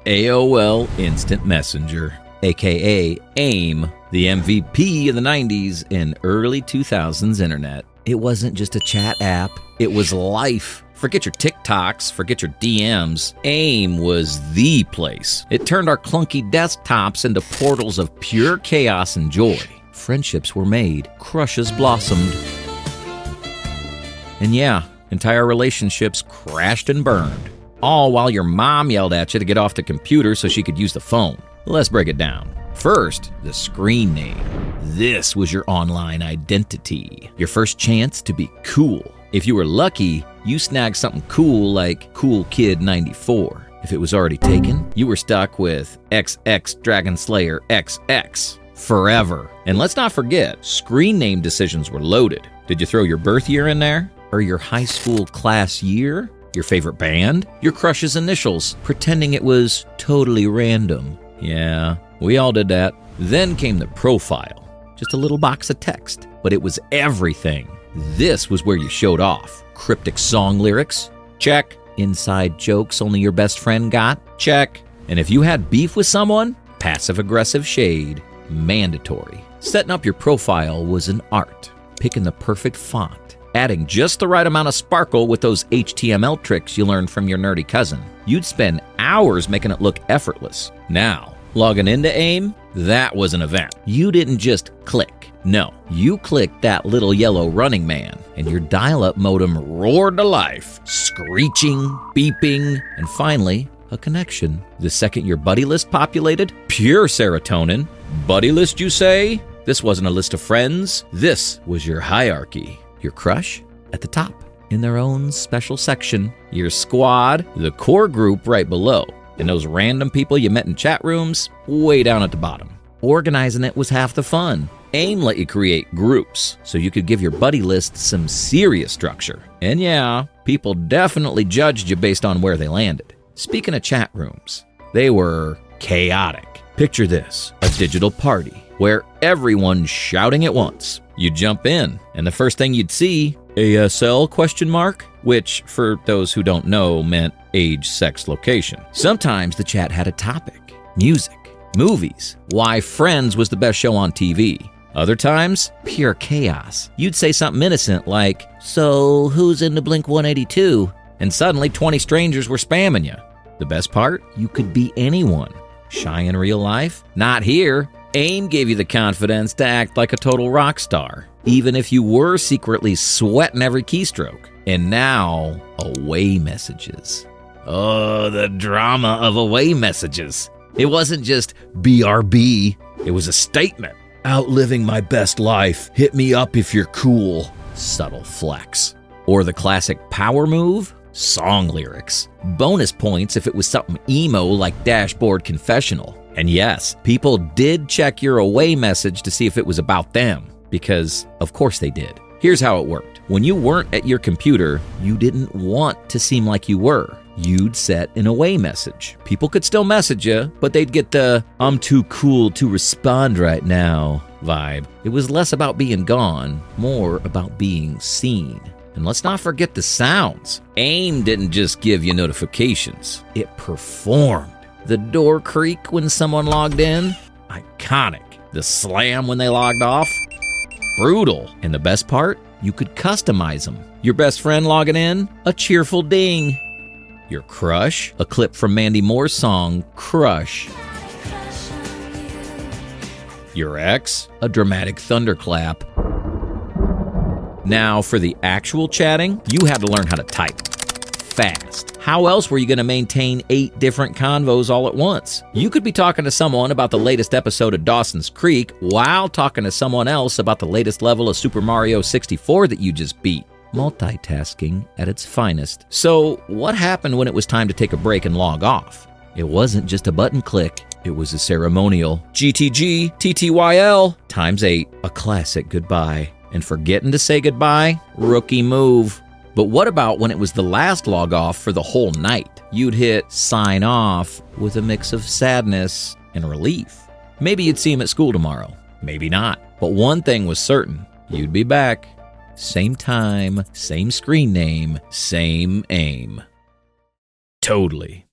AOL Instant Messenger, aka AIM, the MVP of the 90s and early 2000s internet. It wasn't just a chat app, it was life. Forget your TikToks, forget your DMs. AIM was the place. It turned our clunky desktops into portals of pure chaos and joy. Friendships were made, crushes blossomed. And yeah, entire relationships crashed and burned. All while your mom yelled at you to get off the computer so she could use the phone. Let's break it down. First, the screen name. This was your online identity. Your first chance to be cool. If you were lucky, you snagged something cool like Cool Kid 94. If it was already taken, you were stuck with XX Dragon Slayer XX forever. And let's not forget, screen name decisions were loaded. Did you throw your birth year in there? Or your high school class year? Your favorite band? Your crush's initials, pretending it was totally random. Yeah, we all did that. Then came the profile. Just a little box of text, but it was everything. This was where you showed off. Cryptic song lyrics? Check. Inside jokes only your best friend got? Check. And if you had beef with someone? Passive-aggressive shade. Mandatory. Setting up your profile was an art. Picking the perfect font. Adding just the right amount of sparkle with those HTML tricks you learned from your nerdy cousin. You'd spend hours making it look effortless. Now, logging into AIM? That was an event. You didn't just click. No, you clicked that little yellow running man, and your dial-up modem roared to life, screeching, beeping, and finally, a connection. The second your buddy list populated, pure serotonin. Buddy list, you say? This wasn't a list of friends. This was your hierarchy. Your crush at the top, in their own special section. Your squad, the core group right below. And those random people you met in chat rooms, way down at the bottom. Organizing it was half the fun. AIM let you create groups, so you could give your buddy list some serious structure. And yeah, people definitely judged you based on where they landed. Speaking of chat rooms, they were chaotic. Picture this, a digital party where everyone's shouting at once. You jump in, and the first thing you'd see, ASL ? Which, for those who don't know, meant age, sex, location. Sometimes the chat had a topic, music, movies, why Friends was the best show on TV. Other times, pure chaos. You'd say something innocent like, so who's into Blink 182? And suddenly 20 strangers were spamming you. The best part? You could be anyone. Shy in real life? Not here. AIM gave you the confidence to act like a total rock star, even if you were secretly sweating every keystroke. And now, away messages. Oh, the drama of away messages. It wasn't just BRB, it was a statement. Outliving my best life, hit me up if you're cool. Subtle flex. Or the classic power move, song lyrics. Bonus points if it was something emo like Dashboard Confessional. And yes, people did check your away message to see if it was about them, because of course they did. Here's how it worked. When you weren't at your computer, you didn't want to seem like you were. You'd set an away message. People could still message you, but they'd get the "I'm too cool to respond right now" vibe. It was less about being gone, more about being seen. And let's not forget the sounds. AIM didn't just give you notifications, it performed. The door creak when someone logged in? Iconic. The slam when they logged off? Brutal. And the best part? You could customize them. Your best friend logging in? A cheerful ding. Your crush? A clip from Mandy Moore's song, Crush. Your ex? A dramatic thunderclap. Now, for the actual chatting, you had to learn how to type fast. How else were you going to maintain 8 different convos all at once? You could be talking to someone about the latest episode of Dawson's Creek while talking to someone else about the latest level of Super Mario 64 that you just beat. Multitasking at its finest. So, what happened when it was time to take a break and log off? It wasn't just a button click. It was a ceremonial GTG TTYL ×8, a classic goodbye. And forgetting to say goodbye? Rookie move. But what about when it was the last log off for the whole night? You'd hit sign off with a mix of sadness and relief. Maybe you'd see him at school tomorrow. Maybe not. But one thing was certain. You'd be back. Same time, same screen name, same AIM. Totally.